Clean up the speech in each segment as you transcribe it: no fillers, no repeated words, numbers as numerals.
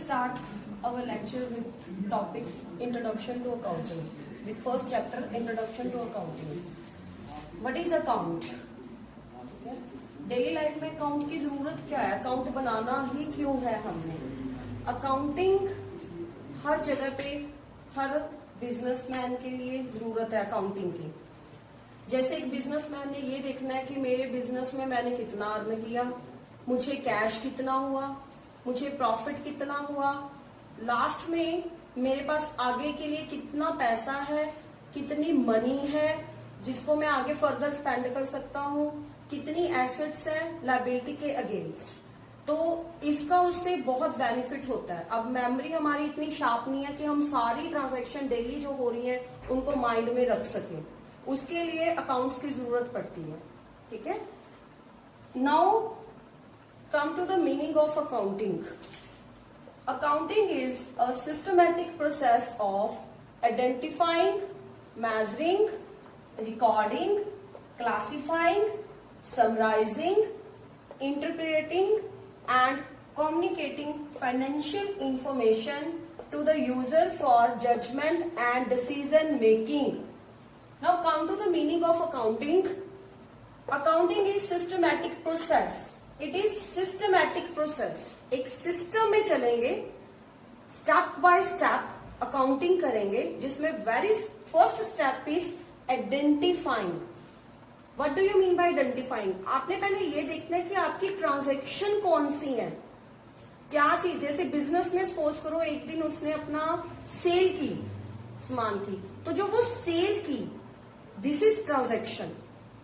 start our lecture with topic Introduction to Accounting. With first chapter Introduction to Accounting. What is account? Daily life में account की जरूरत क्या है, account बनाना ही क्यों है हमने। अकाउंटिंग हर जगह पे हर बिजनेसमैन के लिए जरूरत है अकाउंटिंग की। जैसे एक बिजनेसमैन ने ये देखना है कि मेरे बिजनेस में मैंने कितना अर्न किया, मुझे कैश कितना हुआ, मुझे प्रॉफिट कितना हुआ, लास्ट में मेरे पास आगे के लिए कितना पैसा है, कितनी मनी है जिसको मैं आगे फर्दर स्पेंड कर सकता हूँ, कितनी एसेट्स है लायबिलिटी के अगेंस्ट। तो इसका उससे बहुत बेनिफिट होता है। अब मेमोरी हमारी इतनी शार्प नहीं है कि हम सारी ट्रांजैक्शन डेली जो हो रही है उनको माइंड में रख सके, उसके लिए अकाउंट्स की जरूरत पड़ती है। ठीक है, now come to the meaning of accounting. Accounting is a systematic process of identifying, measuring, recording, classifying, summarizing, interpreting and communicating financial information to the user for judgment and decision making. Now come to the meaning of accounting. Accounting is systematic process. It is systematic process. एक system में चलेंगे, step by step accounting करेंगे, जिसमें very first step is identifying. What do you mean by identifying? आपने पहले ये देखना है कि आपकी ट्रांजैक्शन कौन सी है, क्या चीज। जैसे बिजनेस में सपोज करो एक दिन उसने अपना सेल की सामान की, तो जो वो सेल की दिस इज ट्रांजैक्शन।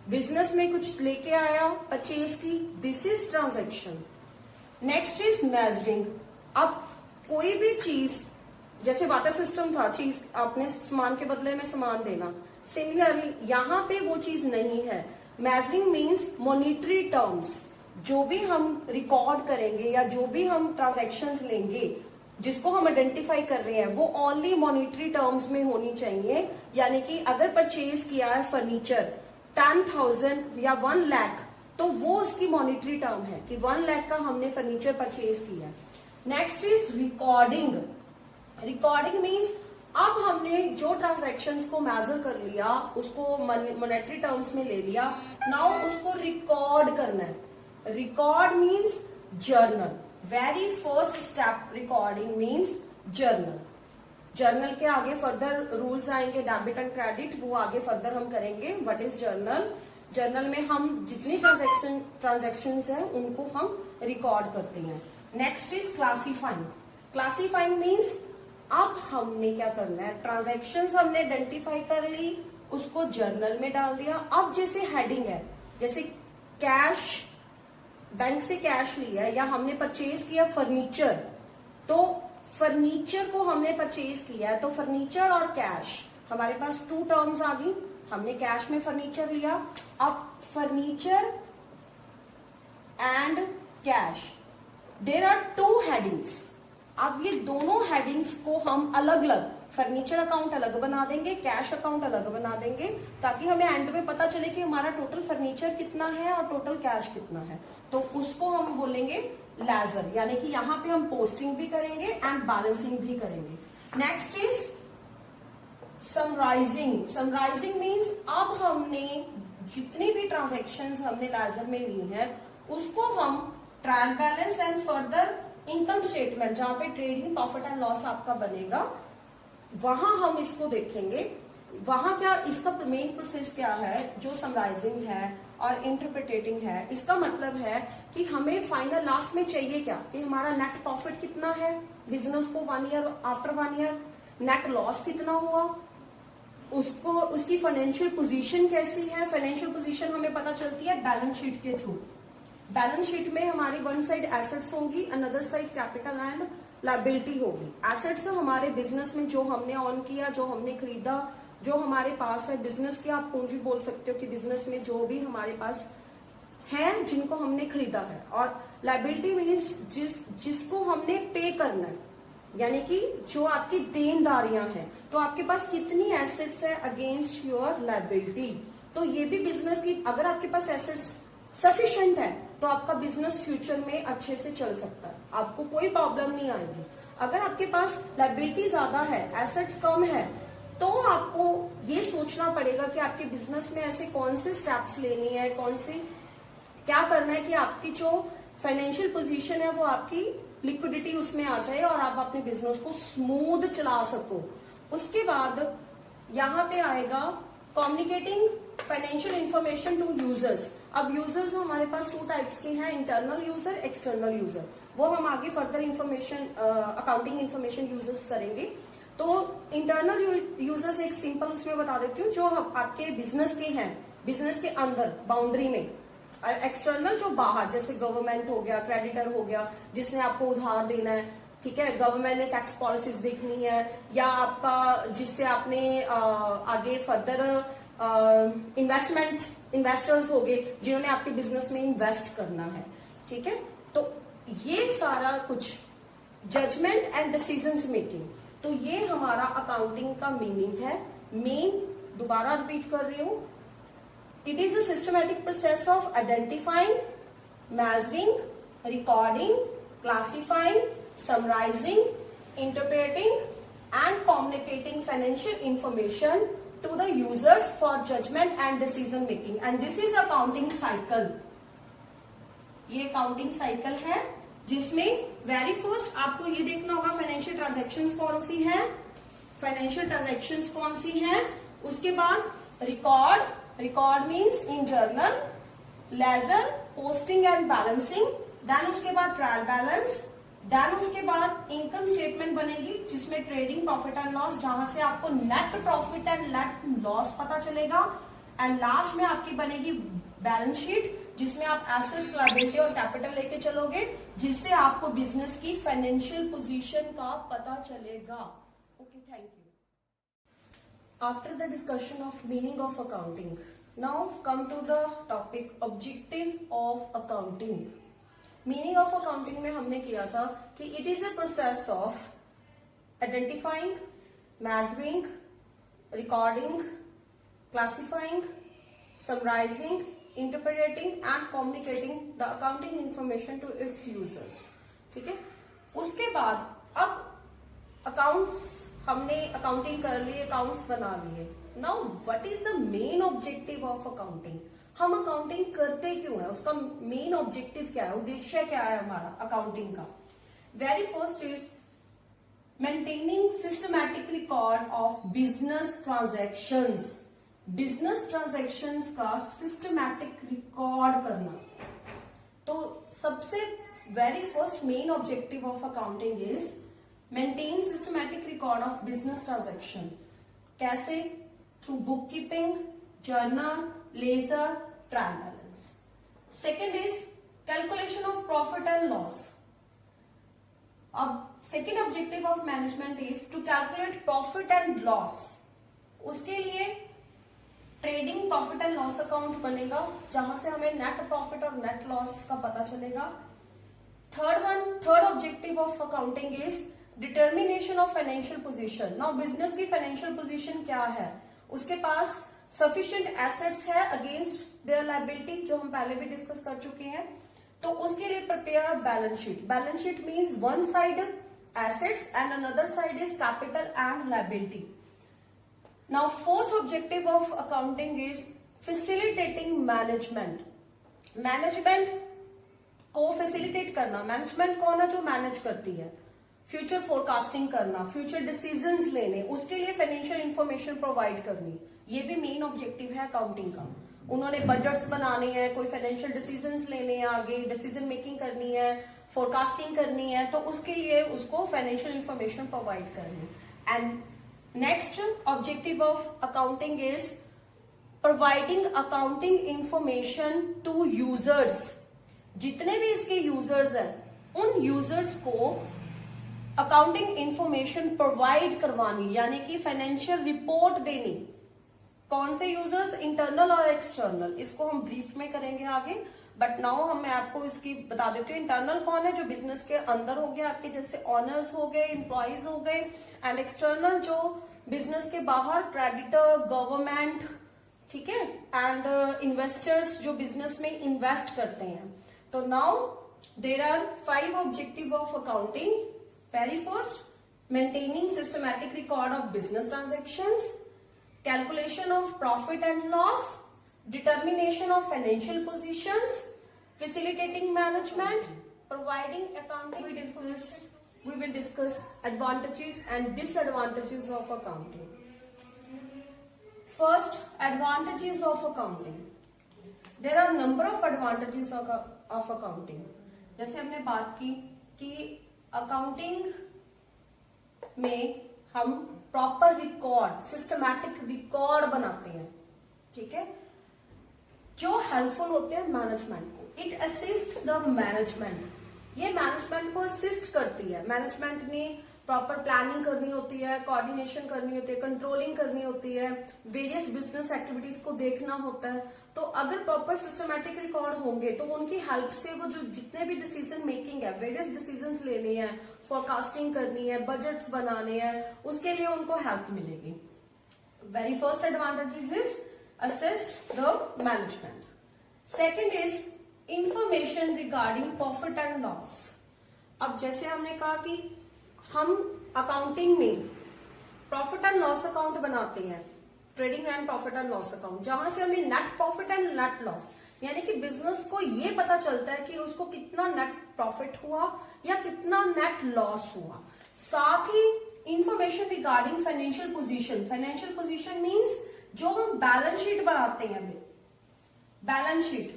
बिजनेस में कुछ लेके आया, परचेज की, this is transaction. Next is measuring. अब कोई भी चीज, जैसे वाटर सिस्टम था, चीज आपने सामान के बदले में सामान देना, सिमिलरली यहाँ पे वो चीज नहीं है। मेजरिंग मीन्स मॉनिटरी टर्म्स, जो भी हम रिकॉर्ड करेंगे या जो भी हम ट्रांजैक्शंस लेंगे जिसको हम आइडेंटिफाई कर रहे हैं, वो ओनली मॉनिटरी टर्म्स में होनी चाहिए। यानी कि अगर परचेज किया है फर्नीचर 10,000 या 1 लाख, तो वो उसकी मॉनिटरी टर्म है कि 1 लाख का हमने फर्नीचर परचेज किया। Next is recording. Recording means अब हमने जो ट्रांजैक्शंस को मेजर कर लिया, उसको मॉनेटरी टर्म्स में ले लिया, नाउ उसको रिकॉर्ड करना है। Record means journal. Very first step recording means journal. Journal के आगे फर्दर रूल्स आएंगे, डेबिट एंड क्रेडिट, वो आगे फर्दर हम करेंगे। What is journal? जर्नल में हम जितनी ट्रांजैक्शंस है उनको हम रिकॉर्ड करते हैं। Next is classifying. Classifying means अब हमने क्या करना है, ट्रांजैक्शंस हमने आइडेंटिफाई कर ली, उसको जर्नल में डाल दिया। अब जैसे हेडिंग है, जैसे कैश, बैंक से कैश लिया या हमने परचेज किया फर्नीचर, तो फर्नीचर को हमने परचेज किया है, तो फर्नीचर और कैश हमारे पास 2 टर्म्स आ गई। हमने कैश में फर्नीचर लिया, अब furniture and cash, there are 2 headings. अब ये दोनों हेडिंग्स को हम अलग अलग, फर्नीचर अकाउंट अलग बना देंगे, कैश अकाउंट अलग बना देंगे, ताकि हमें एंड में पता चले कि हमारा टोटल फर्नीचर कितना है और टोटल कैश कितना है। तो उसको हम बोलेंगे लेजर, यानी कि यहाँ पे हम पोस्टिंग भी करेंगे एंड बैलेंसिंग भी करेंगे। Next is summarising. Summarising means अब हमने जितनी भी ट्रांजेक्शन हमने लेजर में ली है, उसको हम trial balance and further income statement, जहां पे ट्रेडिंग प्रॉफिट एंड लॉस आपका बनेगा, वहां हम इसको देखेंगे। वहां क्या इसका मेन प्रोसेस क्या है, जो समराइजिंग है और इंटरप्रिटेटिंग है। इसका मतलब है कि हमें फाइनल लास्ट में चाहिए क्या, कि हमारा नेट प्रॉफिट कितना है बिजनेस को 1 year, after 1 year net loss कितना हुआ, उसको उसकी फाइनेंशियल पोजीशन कैसी है। फाइनेंशियल पोजीशन हमें पता चलती है बैलेंस शीट के थ्रू। बैलेंस शीट में हमारी वन साइड एसेट्स होंगी, another side capital and liability होगी। एसेट्स हमारे बिजनेस में जो हमने ऑन किया, जो हमने खरीदा, जो हमारे पास है बिजनेस के, आप पूंजी बोल सकते हो कि बिजनेस में जो भी हमारे पास है जिनको हमने खरीदा है। और लायबिलिटी मीन्स जिसको हमने पे करना है, यानी कि जो आपकी देनदारियां हैं, तो आपके पास कितनी एसेट्स है अगेंस्ट योर लायबिलिटी। तो ये भी बिजनेस की, अगर आपके पास एसेट्स सफिशिएंट है तो आपका बिजनेस फ्यूचर में अच्छे से चल सकता है, आपको कोई प्रॉब्लम नहीं आएगी। अगर आपके पास लायबिलिटी ज्यादा है, एसेट्स कम है, तो आपको ये सोचना पड़ेगा कि आपके बिजनेस में ऐसे कौन से स्टेप्स लेने हैं, क्या करना है कि आपकी जो फाइनेंशियल पोजीशन है वो आपकी लिक्विडिटी उसमें आ जाए और आप अपने बिजनेस को स्मूथ चला सको। उसके बाद यहाँ पे आएगा communicating financial information to users. अब यूजर्स हमारे पास 2 टाइप्स के हैं, इंटरनल यूजर, एक्सटर्नल यूजर। वो हम आगे further information accounting information users करेंगे। तो इंटरनल यूजर्स एक सिंपल उसमें बता देती हूँ, जो आपके बिजनेस के हैं, बिजनेस के अंदर बाउंड्री में। एक्सटर्नल जो बाहर, जैसे गवर्नमेंट हो गया, क्रेडिटर हो गया, जिसने आपको उधार देना है, ठीक है, गवर्नमेंट ने टैक्स पॉलिसीज देखनी है, या आपका जिससे आपने आगे फर्दर इन्वेस्टर्स हो गए जिन्होंने आपके बिजनेस में इन्वेस्ट करना है, ठीक है। तो ये सारा कुछ जजमेंट एंड डिसीजंस मेकिंग, तो ये हमारा अकाउंटिंग का मीनिंग है। दोबारा रिपीट कर रही हूं, it is a systematic process of identifying, measuring, recording, classifying, summarising, interpreting and communicating financial information to the users for judgment and decision making, and this is accounting cycle। ये accounting cycle है जिसमें very first आपको ये देखना होगा financial transactions कौन सी है, financial transactions कौन सी है। उसके बाद record means in journal, ledger, posting and balancing, then उसके बाद ट्रायल बैलेंस, देन उसके बाद इनकम स्टेटमेंट बनेगी जिसमें ट्रेडिंग प्रॉफिट एंड लॉस, जहां से आपको net profit and net loss पता चलेगा, एंड लास्ट में आपकी बनेगी बैलेंस शीट जिसमें आप एसेट्स, लायबिलिटी और कैपिटल लेके चलोगे, जिससे आपको बिजनेस की फाइनेंशियल पोजीशन का पता चलेगा। Okay, thank you. After the discussion of meaning of accounting, now come to the topic objective of accounting. Meaning of accounting में हमने किया था कि it is a process of identifying, measuring, recording, classifying, summarising, interpreting and communicating the accounting information to its users, ठीक है। उसके बाद अब अकाउंट्स, हमने अकाउंटिंग कर ली, अकाउंट्स बना लिए। Now what is the main objective of accounting? हम अकाउंटिंग करते क्यों है, उसका मेन ऑब्जेक्टिव क्या है, उद्देश्य क्या है हमारा अकाउंटिंग का? Very first is maintaining systematic record of business transactions. Business transactions का सिस्टमैटिक रिकॉर्ड करना। तो सबसे very first main objective of accounting is maintain systematic record of business transaction. कैसे? Through book keeping, journal, ledger, trial balance. Second is calculation of profit and loss. अब second objective of management is to calculate profit and loss. उसके लिए trading profit and loss account बनेगा जहां से हमें net profit और net loss का पता चलेगा। Third objective of accounting is determination of financial position. Now business की फाइनेंशियल पोजीशन क्या है, उसके पास सफिशिएंट एसेट्स है अगेंस्ट देयर लायबिलिटी, जो हम पहले भी डिस्कस कर चुके हैं। तो उसके लिए prepare balance sheet. Balance sheet means one side assets and another side is capital and liability. Now fourth objective of accounting is facilitating management. Management को फैसिलिटेट करना। मैनेजमेंट कौन है? जो मैनेज करती है। फ्यूचर फोरकास्टिंग करना, फ्यूचर डिसीजंस लेने, उसके लिए फाइनेंशियल इंफॉर्मेशन प्रोवाइड करनी, ये भी मेन ऑब्जेक्टिव है अकाउंटिंग का। उन्होंने बजट्स बनाने हैं, कोई फाइनेंशियल डिसीजंस लेने हैं, आगे डिसीजन मेकिंग करनी है, फोरकास्टिंग करनी है, तो उसके लिए उसको फाइनेंशियल इंफॉर्मेशन प्रोवाइड करनी। And next objective of accounting is providing accounting information to users. जितने भी इसके यूजर्स हैं उन यूजर्स को अकाउंटिंग इंफॉर्मेशन प्रोवाइड करवानी, यानी कि फाइनेंशियल रिपोर्ट देनी। कौन से यूजर्स? इंटरनल और एक्सटर्नल। इसको हम ब्रीफ में करेंगे आगे, बट नाउ मैं आपको इसकी बता देती हूँ। इंटरनल कौन है? जो बिजनेस के अंदर हो गया, आपके जैसे ऑनर्स हो गए, एम्प्लॉयज हो गए। एंड एक्सटर्नल जो बिजनेस के बाहर, क्रेडिटर, गवर्नमेंट, ठीक है, एंड इन्वेस्टर्स जो बिजनेस में इन्वेस्ट करते हैं। तो now there are 5 objective of accounting. Very first, maintaining systematic record of business transactions, calculation of profit and loss, determination of financial positions, facilitating management, providing accounting. We will discuss advantages and disadvantages of accounting. First, advantages of accounting. There are number of advantages of accounting. जैसे हमने बात की कि accounting में हम proper record, systematic record बनाते हैं, ठीक है, जो हेल्पफुल होते हैं मैनेजमेंट को. It assist the management. ये मैनेजमेंट को असिस्ट करती है. मैनेजमेंट ने प्रॉपर प्लानिंग करनी होती है, कोऑर्डिनेशन करनी होती है, कंट्रोलिंग करनी होती है, वेरियस बिजनेस एक्टिविटीज को देखना होता है. तो अगर प्रॉपर सिस्टमैटिक रिकॉर्ड होंगे तो उनकी हेल्प से वो जो जितने भी डिसीजन मेकिंग है, वेरियस डिसीजंस लेने हैं, फोरकास्टिंग करनी है, बजट्स बनाने हैं, उसके लिए उनको हेल्प मिलेगी. Very first advantage is assist the management. Second is information regarding profit and loss. अब जैसे हमने कहा कि हम अकाउंटिंग में प्रॉफिट एंड लॉस अकाउंट बनाते हैं, trading and profit and loss account, जहां से हमें net profit and net loss, यानी कि बिजनेस को ये पता चलता है कि उसको कितना नेट प्रॉफिट हुआ या कितना नेट लॉस हुआ. साथ ही information regarding financial position. Financial position means जो हम बैलेंस शीट बनाते हैं, बैलेंस शीट,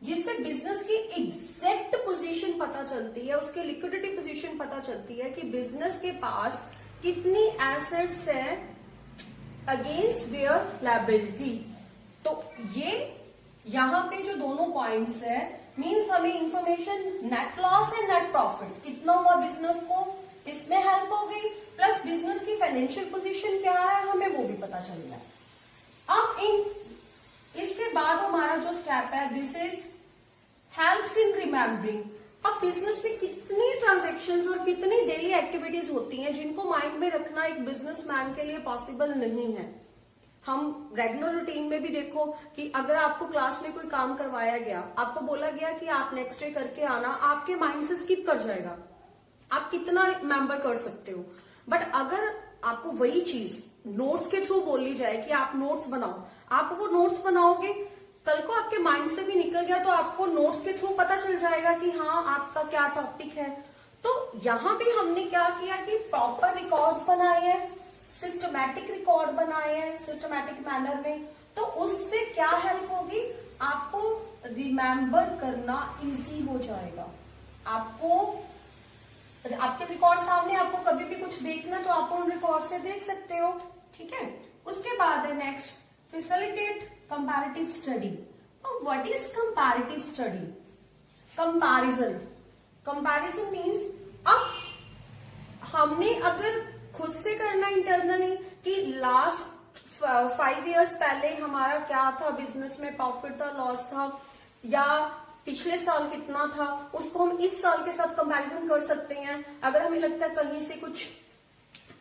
जिससे बिजनेस की एग्जैक्ट पोजीशन पता चलती है, उसके लिक्विडिटी पोजीशन पता चलती है कि बिजनेस के पास कितनी एसेट्स है अगेंस्ट देयर लायबिलिटी. तो ये यहां पे जो दोनों पॉइंट्स है, मींस हमें information net loss and net profit कितना हुआ बिजनेस को, इसमें हेल्प हो गई, प्लस बिजनेस की फाइनेंशियल पोजीशन क्या है हमें वो भी पता चल रहा है. अब इसके बाद हमारा जो स्टेप है, this is helps in remembering. अब बिजनेस में कितनी ट्रांजैक्शंस और कितनी डेली एक्टिविटीज होती हैं जिनको माइंड में रखना एक बिजनेसमैन के लिए पॉसिबल नहीं है. हम रेगुलर रूटीन में भी देखो कि अगर आपको क्लास में कोई काम करवाया गया, आपको बोला गया कि आप नेक्स्ट डे करके आना, आपके माइंड से स्किप कर जाएगा. आप कितना रिमेम्बर कर सकते हो. बट अगर आपको वही चीज नोट्स के थ्रू बोली जाए कि आप नोट्स बनाओ, आप वो नोट्स बनाओगे, कल को आपके माइंड से भी निकल गया तो आपको नोट्स के थ्रू पता चल जाएगा कि हाँ आपका क्या टॉपिक है. तो यहां भी हमने क्या किया कि प्रॉपर रिकॉर्ड्स बनाए हैं, सिस्टमैटिक रिकॉर्ड बनाए हैं सिस्टमैटिक मैनर में. तो उससे क्या हेल्प होगी, आपको रिमेम्बर करना इजी हो जाएगा. आपको आपके रिकॉर्ड सामने, आपको कभी भी कुछ देखना तो आप उन रिकॉर्ड से देख सकते हो, ठीक है. उसके बाद है next, facilitate comparative study. What is comparative study? Comparison. Comparison means अब हमने अगर खुद से करना इंटरनली कि लास्ट 5 years पहले हमारा क्या था, बिजनेस में प्रॉफिट था, लॉस था, या पिछले साल कितना था, उसको हम इस साल के साथ कंपैरिजन कर सकते हैं. अगर हमें लगता है कहीं से कुछ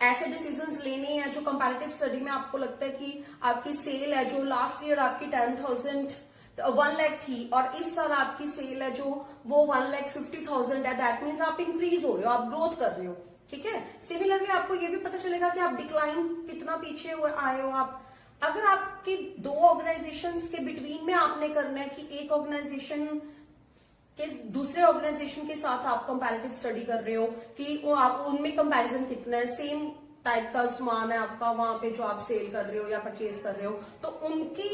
ऐसे डिसीजंस लेने हैं जो कंपैरेटिव स्टडी में आपको लगता है कि आपकी सेल है जो लास्ट ईयर आपकी 1 लाख थी और इस साल आपकी सेल है जो वो 1,50,000 है, दैट मीन्स आप इंक्रीज हो रहे हो, आप ग्रोथ कर रहे हो, ठीक है. सिमिलरली आपको ये भी पता चलेगा कि आप डिक्लाइन कितना पीछे आए हो. आप अगर आपकी 2 ऑर्गेनाइजेशंस के बिटवीन में आपने करना है कि एक ऑर्गेनाइजेशन के दूसरे ऑर्गेनाइजेशन के साथ आप कंपैरेटिव स्टडी कर रहे हो कि वो आप उनमें कंपैरिजन कितना है, सेम टाइप का सामान है आपका वहां पे जो आप सेल कर रहे हो या परचेज कर रहे हो, तो उनकी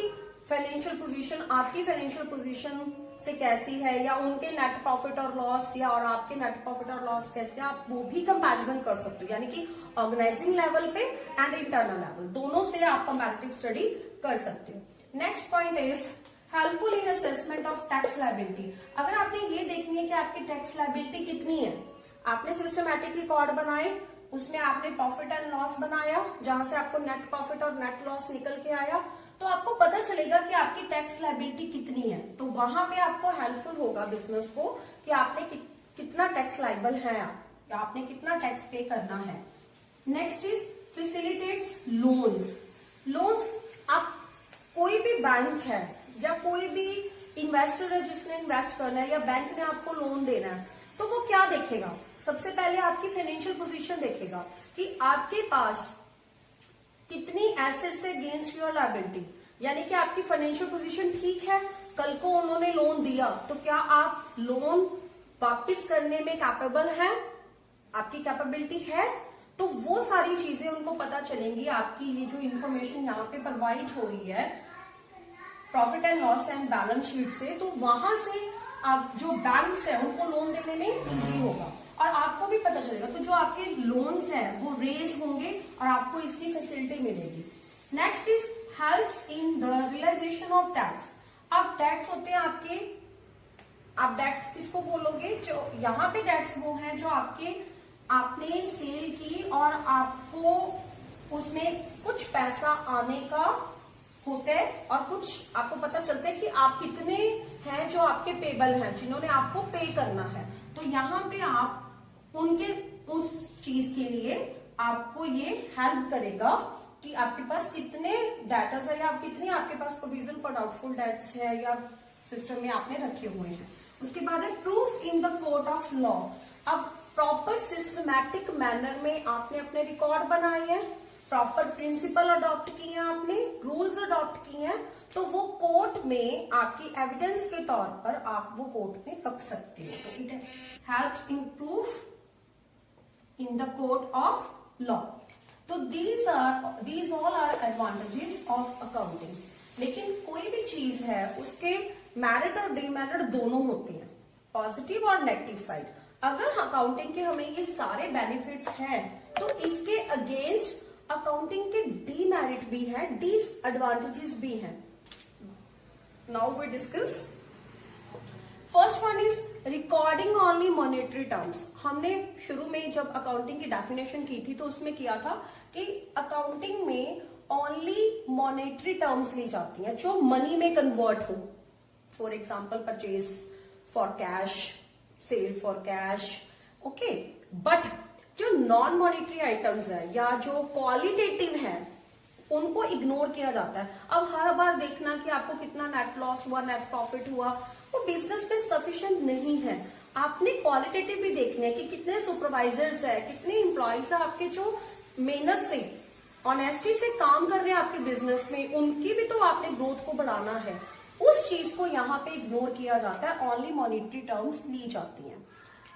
फाइनेंशियल पोजीशन आपकी फाइनेंशियल पोजीशन से कैसी है, या उनके नेट प्रॉफिट और लॉस या और आपके नेट प्रॉफिट और लॉस कैसे, आप वो भी कंपैरिजन कर सकते हो. यानी कि ऑर्गेनाइजिंग लेवल पे एंड इंटरनल लेवल दोनों से आप कंपैरेटिव स्टडी कर सकते हो. Next point is helpful in assessment of tax liability. अगर आपने ये देखनी है कि आपकी टैक्स लायबिलिटी कितनी है, आपने सिस्टमैटिक रिकॉर्ड बनाए, उसमें आपने प्रॉफिट एंड लॉस बनाया जहां से आपको नेट प्रॉफिट और नेट लॉस निकल के आया, तो आपको पता चलेगा कि आपकी टैक्स लायबिलिटी कितनी है. तो वहां पे आपको हेल्पफुल होगा बिजनेस को कि आपने कितना टैक्स लायबल है या आपने कितना टैक्स पे करना है. Next is facilitates loans. Loans, आप कोई भी बैंक है या कोई भी इन्वेस्टर है जिसने इन्वेस्ट करना है या बैंक ने आपको लोन देना है, तो वो क्या देखेगा, सबसे पहले आपकी फाइनेंशियल पोजीशन देखेगा कि आपके पास कितनी एसेट्स है अगेंस्ट योर लायबिलिटी, यानी कि आपकी फाइनेंशियल पोजीशन ठीक है। कल को उन्होंने लोन दिया तो क्या आप लोन वापस करने में कैपेबल हैं, आपकी कैपेबिलिटी है। तो वो सारी चीजें उनको पता चलेंगी। आपकी ये जो इन्फॉर्मेशन यहाँ पे प्रोवाइड हो रही है profit and loss and balance sheet से, तो वहां से आप जो बैंक्स है उनको लोन देने में इजी होगा और आपको भी पता चलेगा। तो जो आपके लोन्स हैं वो रेज होंगे और आपको इसकी फैसिलिटी मिलेगी। Next is helps in the realisation of tax. अब टैक्स होते हैं आपके, आप टैक्स किसको बोलोगे, जो यहाँ पे टैक्स वो है जो आपने सेल की और आपको उसमें कुछ पैसा आने का होता है और कुछ आपको पता चलता है कि आप कितने हैं जो आपके पेबल हैं, जिन्होंने आपको पे करना है। तो यहाँ पे आप उनके उस चीज के लिए आपको ये हेल्प करेगा कि आपके पास कितने डेटर्स है या कितने आपके पास प्रोविजन फॉर डाउटफुल डेट्स है या सिस्टम में आपने रखे हुए हैं। उसके बाद है proof in the court of law. अब प्रॉपर सिस्टमैटिक मैनर में आपने अपने रिकॉर्ड बनाए हैं, प्रॉपर प्रिंसिपल अडॉप्ट किए हैं, आपने रूल्स अडॉप्ट किए हैं, तो वो कोर्ट में आपकी एविडेंस के तौर पर आप वो कोर्ट में रख सकते हो। तो it helps in proof in the court of law. तो these all are advantages of accounting। लेकिन कोई भी चीज है उसके मेरिट और डीमेरिट दोनों होते हैं, पॉजिटिव और नेगेटिव साइड। अगर अकाउंटिंग के हमें ये सारे बेनिफिट्स हैं तो इसके अगेंस्ट अकाउंटिंग के डीमेरिट भी है, डिसएडवांटेजेस भी हैं। Now we discuss first one is recording only monetary terms. हमने शुरू में जब अकाउंटिंग की डेफिनेशन की थी तो उसमें किया था कि अकाउंटिंग में ओनली मॉनेटरी टर्म्स ली जाती हैं जो मनी में कन्वर्ट हो। For example purchase for cash, sale for cash, okay. But जो नॉन मॉनेटरी आइटम्स है या जो क्वालिटेटिव है उनको इग्नोर किया जाता है। अब हर बार देखना कि आपको कितना नेट लॉस हुआ, नेट प्रॉफिट हुआ, वो बिजनेस में सफिशिएंट नहीं है। आपने क्वालिटेटिव भी देखना है कि कितने सुपरवाइजर्स है, कितने एम्प्लॉयज है आपके जो मेहनत से ऑनेस्टी से काम कर रहे हैं आपके बिजनेस में, उनकी भी तो आपने ग्रोथ को बढ़ाना है। उस चीज को यहाँ पे इग्नोर किया जाता है, ओनली मॉनेटरी टर्म्स ली जाती हैं।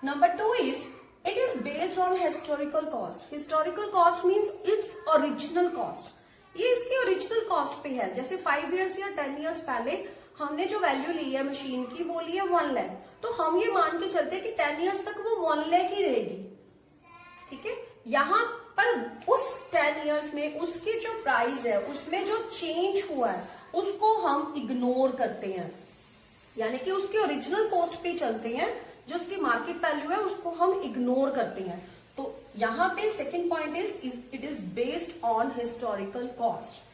Number 2 is it is based on historical cost. Historical cost means its original cost, ये इसकी ओरिजिनल कॉस्ट पे है। जैसे 5 इयर्स या 10 इयर्स पहले हमने जो वैल्यू ली है मशीन की वो ली है 1 लाख, तो हम ये मान के चलते हैं कि 10 इयर्स तक वो 1 लाख ही रहेगी, ठीक है। यहाँ पर उस 10 इयर्स में उसकी जो प्राइस है उसमें जो चेंज हुआ है उसको हम इग्नोर करते हैं, यानी कि उसके ओरिजिनल कॉस्ट पे चलते हैं, जो उसकी मार्केट वैल्यू है उसको हम इग्नोर करते हैं। तो यहाँ पे second point is it is based on historical cost.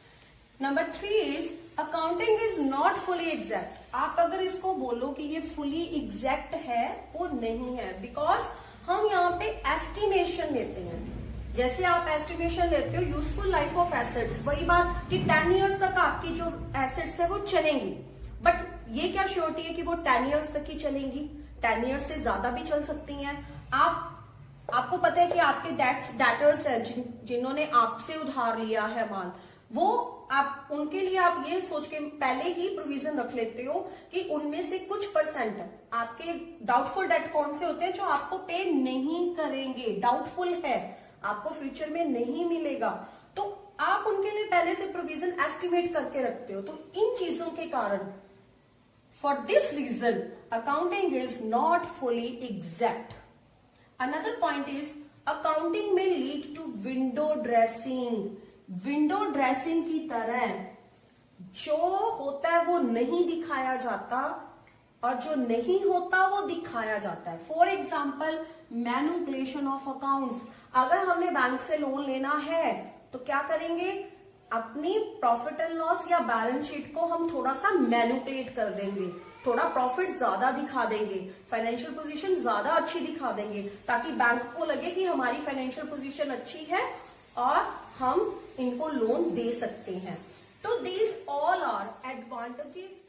Number 3 is accounting is not fully exact. आप अगर इसको बोलो कि ये फुली एग्जैक्ट है, वो नहीं है, बिकॉज हम यहाँ पे एस्टिमेशन लेते हैं। जैसे आप एस्टिमेशन लेते हो यूजफुल लाइफ ऑफ एसेट्स, वही बात कि 10 इयर्स तक आपकी जो एसेट्स है वो चलेंगी, बट ये क्या श्योरिटी है कि वो 10 इयर्स तक ही चलेंगी? 10 इयर्स से ज्यादा भी चल सकती हैं। आपको पता है कि आपके डेटर्स हैं जिन्होंने आपसे उधार लिया है माल, वो आप उनके लिए आप ये सोच के पहले ही प्रोविजन रख लेते हो कि उनमें से कुछ परसेंट आपके डाउटफुल डेट कौन से होते हैं जो आपको पे नहीं करेंगे, डाउटफुल है, आपको फ्यूचर में नहीं मिलेगा, तो आप उनके लिए पहले से प्रोविजन एस्टिमेट करके रखते हो। तो इन चीजों के कारण for this reason accounting is not fully exact. Another point is accounting में lead to window dressing. Window dressing की तरह जो होता है वो नहीं दिखाया जाता और जो नहीं होता वो दिखाया जाता है। For example manipulation of accounts. अगर हमने बैंक से लोन लेना है तो क्या करेंगे, अपनी प्रॉफिट एंड लॉस या बैलेंस शीट को हम थोड़ा सा मैनिपुलेट कर देंगे, थोड़ा प्रॉफिट ज्यादा दिखा देंगे, फाइनेंशियल पोजीशन ज्यादा अच्छी दिखा देंगे, ताकि बैंक को लगे कि हमारी फाइनेंशियल पोजीशन अच्छी है और हम इनको लोन दे सकते हैं। तो दीज ऑल आर एडवांटेजेस